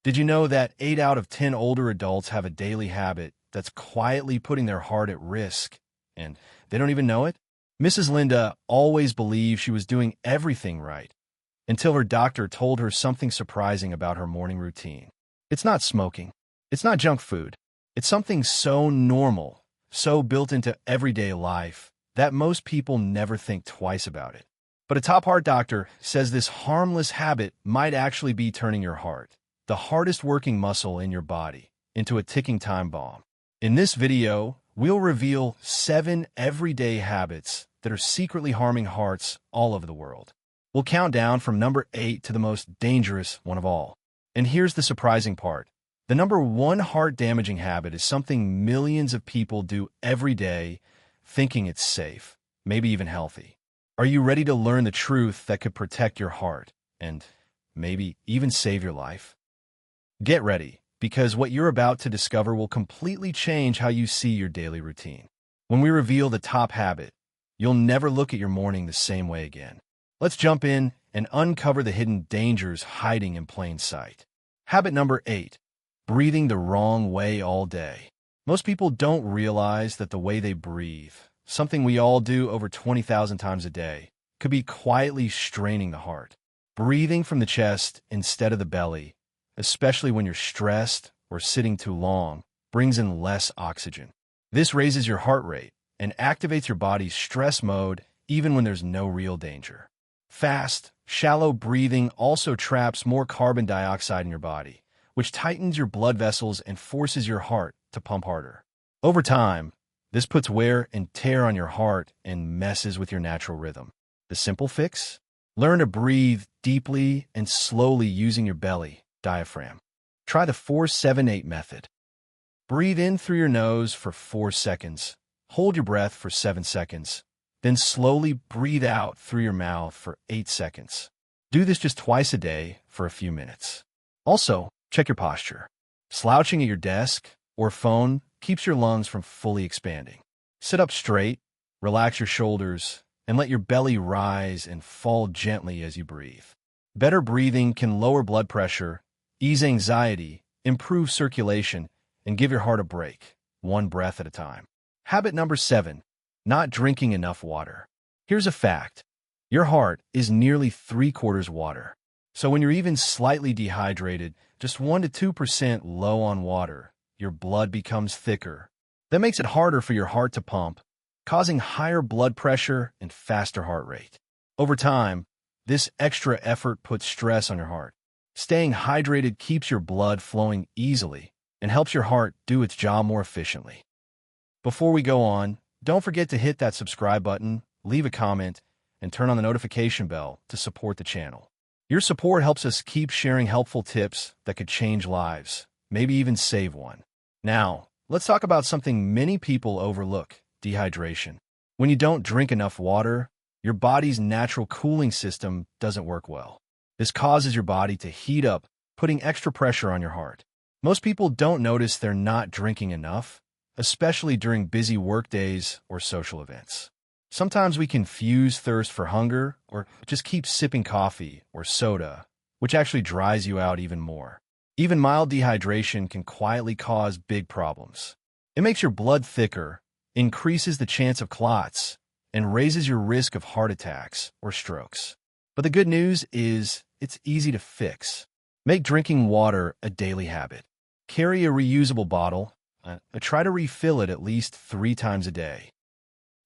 Did you know that 8 out of 10 older adults have a daily habit that's quietly putting their heart at risk, and they don't even know it? Mrs. Linda always believed she was doing everything right until her doctor told her something surprising about her morning routine. It's not smoking. It's not junk food. It's something so normal, so built into everyday life, that most people never think twice about it. But a top heart doctor says this harmless habit might actually be turning your heart, the hardest working muscle in your body, into a ticking time bomb. In this video, we'll reveal 7 everyday habits that are secretly harming hearts all over the world. We'll count down from number 8 to the most dangerous one of all. And here's the surprising part. The number 1 heart-damaging habit is something millions of people do every day, thinking it's safe, maybe even healthy. Are you ready to learn the truth that could protect your heart and maybe even save your life? Get ready, because what you're about to discover will completely change how you see your daily routine. When we reveal the top habit, you'll never look at your morning the same way again. Let's jump in and uncover the hidden dangers hiding in plain sight. Habit number 8, breathing the wrong way all day. Most people don't realize that the way they breathe, something we all do over 20,000 times a day, could be quietly straining the heart. Breathing from the chest instead of the belly, especially when you're stressed or sitting too long, brings in less oxygen. This raises your heart rate and activates your body's stress mode even when there's no real danger. Fast, shallow breathing also traps more carbon dioxide in your body, which tightens your blood vessels and forces your heart to pump harder. Over time, this puts wear and tear on your heart and messes with your natural rhythm. The simple fix? Learn to breathe deeply and slowly using your belly, diaphragm. Try the 4-7-8 method. Breathe in through your nose for 4 seconds. Hold your breath for 7 seconds. Then slowly breathe out through your mouth for 8 seconds. Do this just twice a day for a few minutes. Also, check your posture. Slouching at your desk or phone keeps your lungs from fully expanding. Sit up straight, relax your shoulders, and let your belly rise and fall gently as you breathe. Better breathing can lower blood pressure, ease anxiety, improve circulation, and give your heart a break, one breath at a time. Habit number 7, not drinking enough water. Here's a fact. Your heart is nearly 3/4 water. So when you're even slightly dehydrated, just 1 to 2% low on water, your blood becomes thicker. That makes it harder for your heart to pump, causing higher blood pressure and faster heart rate. Over time, this extra effort puts stress on your heart. Staying hydrated keeps your blood flowing easily and helps your heart do its job more efficiently. Before we go on, don't forget to hit that subscribe button, leave a comment, and turn on the notification bell to support the channel. Your support helps us keep sharing helpful tips that could change lives, maybe even save one. Now, let's talk about something many people overlook: dehydration. When you don't drink enough water, your body's natural cooling system doesn't work well. This causes your body to heat up, putting extra pressure on your heart. Most people don't notice they're not drinking enough, especially during busy work days or social events. Sometimes we confuse thirst for hunger or just keep sipping coffee or soda, which actually dries you out even more. Even mild dehydration can quietly cause big problems. It makes your blood thicker, increases the chance of clots, and raises your risk of heart attacks or strokes. But the good news is it's easy to fix. Make drinking water a daily habit. Carry a reusable bottle. Try to refill it at least 3 times a day.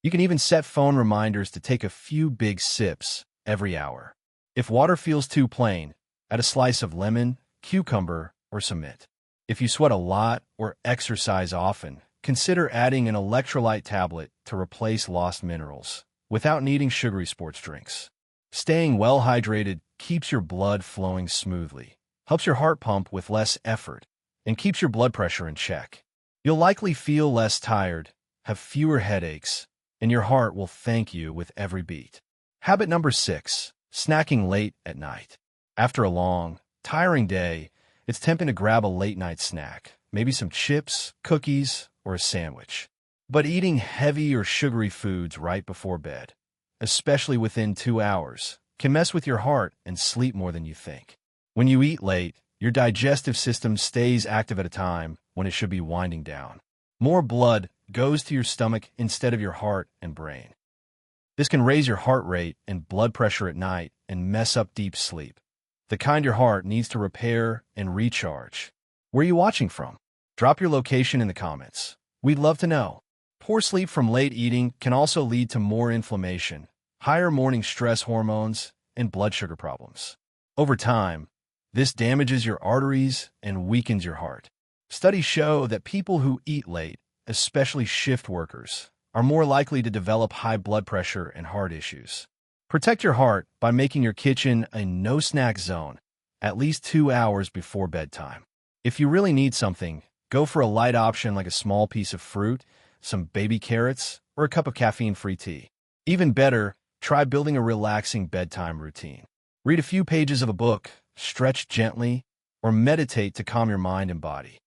You can even set phone reminders to take a few big sips every hour. If water feels too plain, add a slice of lemon, cucumber, or some mint. If you sweat a lot or exercise often, consider adding an electrolyte tablet to replace lost minerals without needing sugary sports drinks. Staying well hydrated keeps your blood flowing smoothly, helps your heart pump with less effort, and keeps your blood pressure in check. You'll likely feel less tired, have fewer headaches, and your heart will thank you with every beat. Habit number 6, snacking late at night. After a long, tiring day, it's tempting to grab a late-night snack, maybe some chips, cookies, or a sandwich. But eating heavy or sugary foods right before bed, especially within 2 hours, can mess with your heart and sleep more than you think. When you eat late, your digestive system stays active at a time when it should be winding down. More blood goes to your stomach instead of your heart and brain. This can raise your heart rate and blood pressure at night and mess up deep sleep, the kind your heart needs to repair and recharge. Where are you watching from? Drop your location in the comments. We'd love to know. Poor sleep from late eating can also lead to more inflammation, higher morning stress hormones, and blood sugar problems. Over time, this damages your arteries and weakens your heart. Studies show that people who eat late, especially shift workers, are more likely to develop high blood pressure and heart issues. Protect your heart by making your kitchen a no-snack zone at least 2 hours before bedtime. If you really need something, go for a light option like a small piece of fruit, some baby carrots, or a cup of caffeine-free tea. Even better, try building a relaxing bedtime routine. Read a few pages of a book, stretch gently, or meditate to calm your mind and body.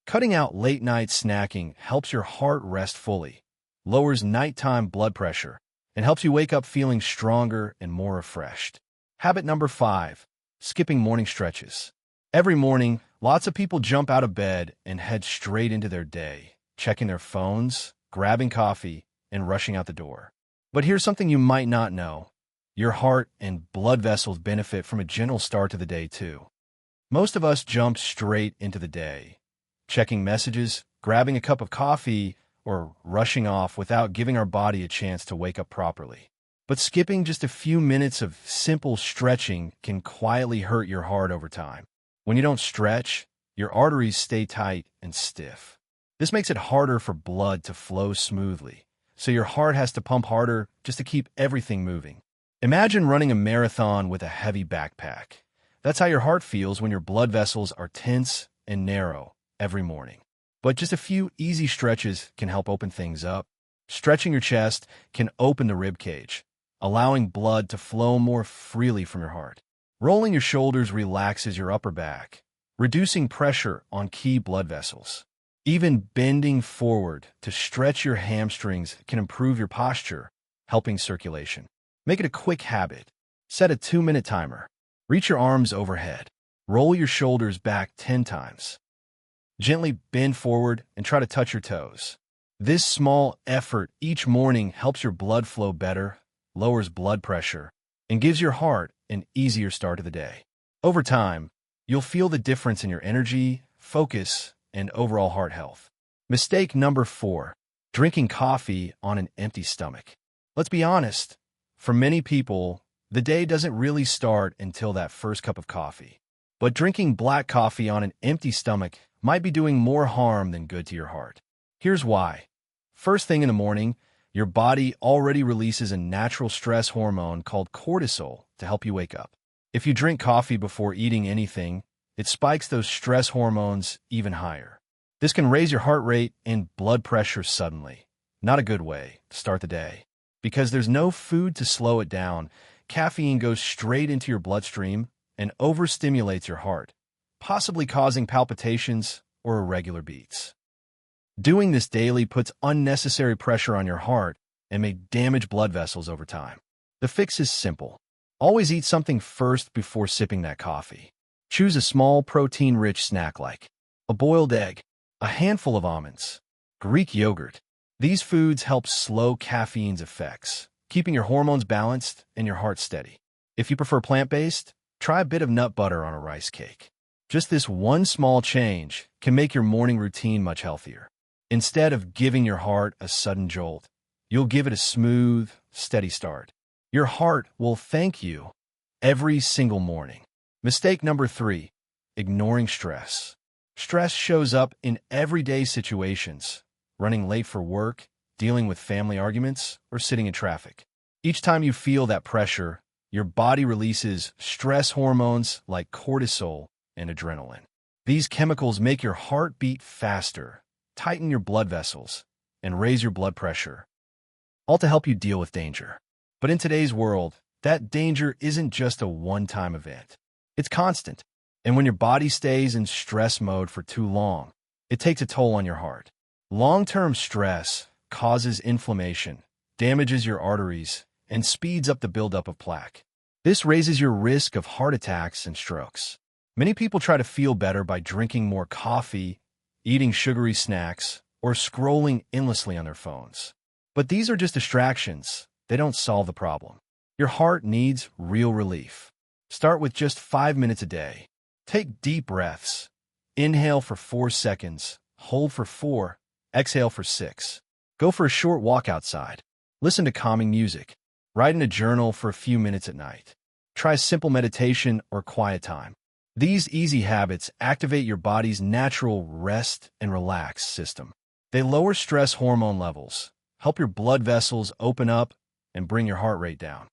Cutting out late-night snacking helps your heart rest fully, lowers nighttime blood pressure, and helps you wake up feeling stronger and more refreshed. Habit number 5, skipping morning stretches. Every morning, lots of people jump out of bed and head straight into their day, checking their phones, grabbing coffee, and rushing out the door. But here's something you might not know. Your heart and blood vessels benefit from a gentle start to the day, too. Most of us jump straight into the day, checking messages, grabbing a cup of coffee, or rushing off without giving our body a chance to wake up properly. But skipping just a few minutes of simple stretching can quietly hurt your heart over time. When you don't stretch, your arteries stay tight and stiff. This makes it harder for blood to flow smoothly, so your heart has to pump harder just to keep everything moving. Imagine running a marathon with a heavy backpack. That's how your heart feels when your blood vessels are tense and narrow every morning. But just a few easy stretches can help open things up. Stretching your chest can open the rib cage, allowing blood to flow more freely from your heart. Rolling your shoulders relaxes your upper back, reducing pressure on key blood vessels. Even bending forward to stretch your hamstrings can improve your posture, helping circulation. Make it a quick habit. Set a 2-minute timer. Reach your arms overhead. Roll your shoulders back 10 times. Gently bend forward and try to touch your toes. This small effort each morning helps your blood flow better, lowers blood pressure, and gives your heart an easier start to the day. Over time, you'll feel the difference in your energy, focus, and overall heart health. Mistake number 4, drinking coffee on an empty stomach. Let's be honest, for many people, the day doesn't really start until that first cup of coffee. But drinking black coffee on an empty stomach might be doing more harm than good to your heart. Here's why. First thing in the morning, your body already releases a natural stress hormone called cortisol to help you wake up. If you drink coffee before eating anything, it spikes those stress hormones even higher. This can raise your heart rate and blood pressure suddenly. Not a good way to start the day. Because there's no food to slow it down, caffeine goes straight into your bloodstream and overstimulates your heart, possibly causing palpitations or irregular beats. Doing this daily puts unnecessary pressure on your heart and may damage blood vessels over time. The fix is simple. Always eat something first before sipping that coffee. Choose a small protein-rich snack like a boiled egg, a handful of almonds, Greek yogurt. These foods help slow caffeine's effects, keeping your hormones balanced and your heart steady. If you prefer plant-based, try a bit of nut butter on a rice cake. Just this one small change can make your morning routine much healthier. Instead of giving your heart a sudden jolt, you'll give it a smooth, steady start. Your heart will thank you every single morning. Mistake number 3, ignoring stress. Stress shows up in everyday situations, running late for work, dealing with family arguments, or sitting in traffic. Each time you feel that pressure, your body releases stress hormones like cortisol and adrenaline. These chemicals make your heart beat faster, tighten your blood vessels, and raise your blood pressure, all to help you deal with danger. But in today's world, that danger isn't just a one-time event. It's constant. And when your body stays in stress mode for too long, it takes a toll on your heart. Long-term stress causes inflammation, damages your arteries, and speeds up the buildup of plaque. This raises your risk of heart attacks and strokes. Many people try to feel better by drinking more coffee, eating sugary snacks, or scrolling endlessly on their phones. But these are just distractions. They don't solve the problem. Your heart needs real relief. Start with just 5 minutes a day. Take deep breaths. Inhale for 4 seconds, hold for 4, exhale for 6. Go for a short walk outside. Listen to calming music. Write in a journal for a few minutes at night. Try simple meditation or quiet time. These easy habits activate your body's natural rest and relax system. They lower stress hormone levels, help your blood vessels open up, and bring your heart rate down.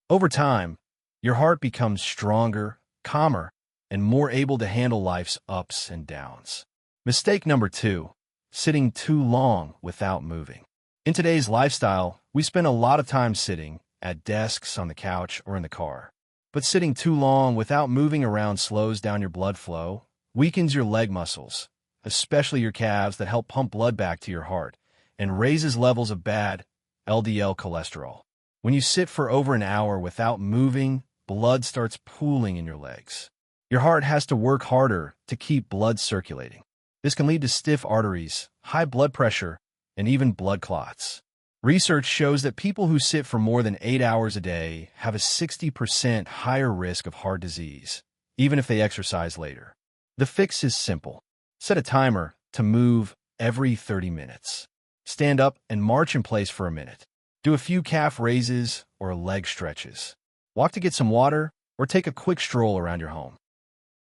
Over time, your heart becomes stronger, calmer, and more able to handle life's ups and downs. Mistake number 2, sitting too long without moving. In today's lifestyle, we spend a lot of time sitting at desks, on the couch, or in the car. But sitting too long without moving around slows down your blood flow, weakens your leg muscles, especially your calves that help pump blood back to your heart, and raises levels of bad LDL cholesterol. When you sit for over an hour without moving, blood starts pooling in your legs. Your heart has to work harder to keep blood circulating. This can lead to stiff arteries, high blood pressure, and even blood clots. Research shows that people who sit for more than 8 hours a day have a 60% higher risk of heart disease, even if they exercise later. The fix is simple. Set a timer to move every 30 minutes. Stand up and march in place for a minute. Do a few calf raises or leg stretches. Walk to get some water or take a quick stroll around your home.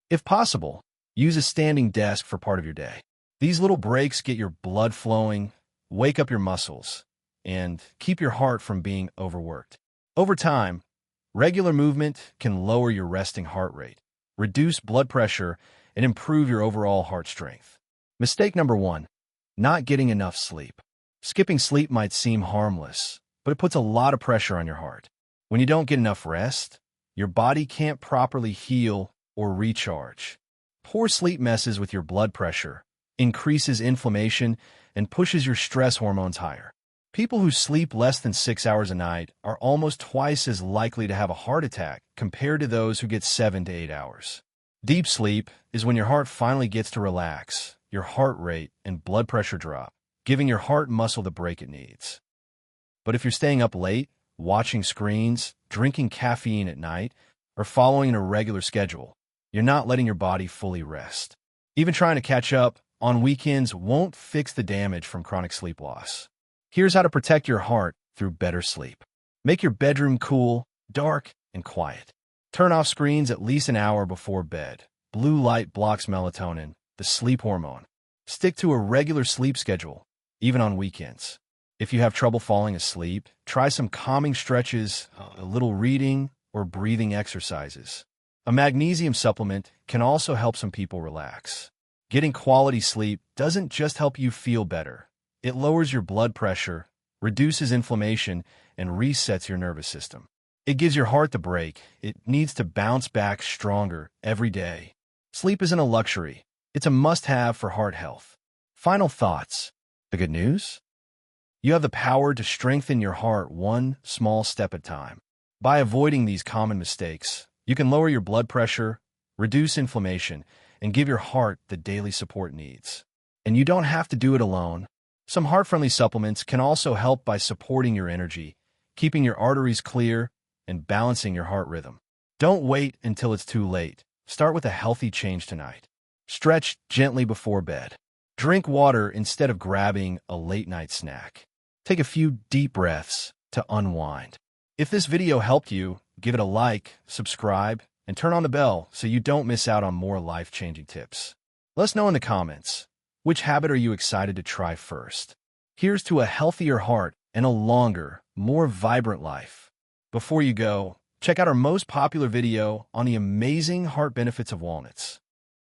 If possible, use a standing desk for part of your day. These little breaks get your blood flowing, wake up your muscles, and keep your heart from being overworked. Over time, regular movement can lower your resting heart rate, reduce blood pressure, and improve your overall heart strength. Mistake number 1, not getting enough sleep. Skipping sleep might seem harmless, but it puts a lot of pressure on your heart. When you don't get enough rest, your body can't properly heal or recharge. Poor sleep messes with your blood pressure, increases inflammation, and pushes your stress hormones higher. People who sleep less than 6 hours a night are almost twice as likely to have a heart attack compared to those who get 7 to 8 hours. Deep sleep is when your heart finally gets to relax, your heart rate and blood pressure drop, giving your heart muscle the break it needs. But if you're staying up late, watching screens, drinking caffeine at night, or following an irregular schedule, you're not letting your body fully rest. Even trying to catch up on weekends won't fix the damage from chronic sleep loss. Here's how to protect your heart through better sleep. Make your bedroom cool, dark, and quiet. Turn off screens at least an hour before bed. Blue light blocks melatonin, the sleep hormone. Stick to a regular sleep schedule, even on weekends. If you have trouble falling asleep, try some calming stretches, a little reading, or breathing exercises. A magnesium supplement can also help some people relax. Getting quality sleep doesn't just help you feel better. It lowers your blood pressure, reduces inflammation, and resets your nervous system. It gives your heart the break it needs to bounce back stronger every day. Sleep isn't a luxury. It's a must-have for heart health. Final thoughts. The good news? You have the power to strengthen your heart one small step at a time. By avoiding these common mistakes, you can lower your blood pressure, reduce inflammation, and give your heart the daily support it needs. And you don't have to do it alone. Some heart-friendly supplements can also help by supporting your energy, keeping your arteries clear, and balancing your heart rhythm. Don't wait until it's too late. Start with a healthy change tonight. Stretch gently before bed. Drink water instead of grabbing a late-night snack. Take a few deep breaths to unwind. If this video helped you, give it a like, subscribe, and turn on the bell so you don't miss out on more life-changing tips. Let us know in the comments, which habit are you excited to try first? Here's to a healthier heart and a longer, more vibrant life. Before you go, check out our most popular video on the amazing heart benefits of walnuts.